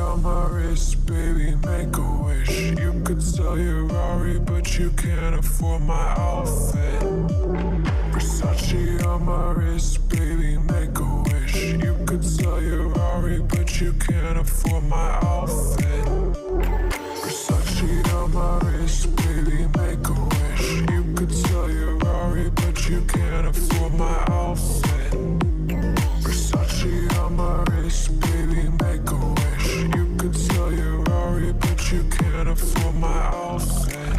on my wrist, baby, make a wish. You could sell your Rari, but you can't afford my outfit. Versace on my wrist, baby, make a wish. You could sell your Rari, but you can't afford my outfit. Versace on my wrist, baby, make a wish. You could sell your Rari, but you can't afford my outfit. Versace on my wrist, baby, make a wish. You could sell your Rari, but you can't afford my outfit.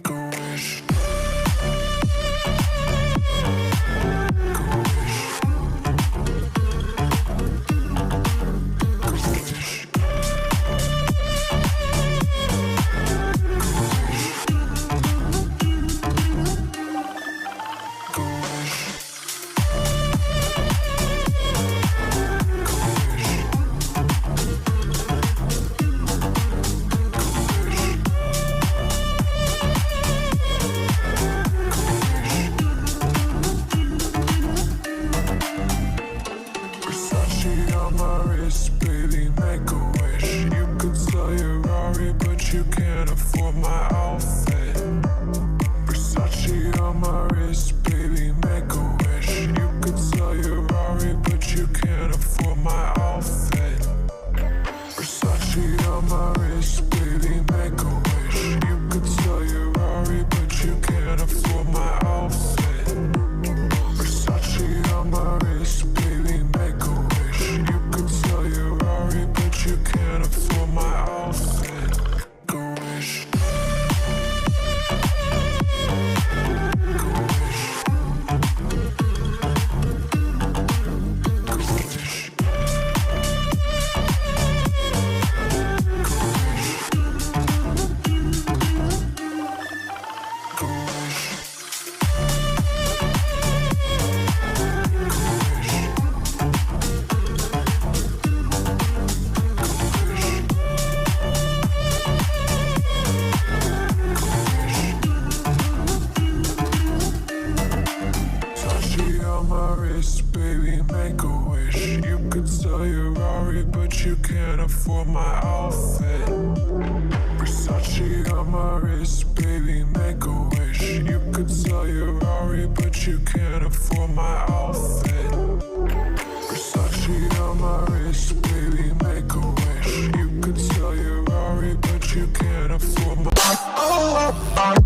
Make a wish. For my outfit, Versace on my wrist, baby, make a wish. You could sell your Rari, but you can't afford my outfit. Versace on my wrist, baby, make a wish. You could sell your Rari, but you can't afford my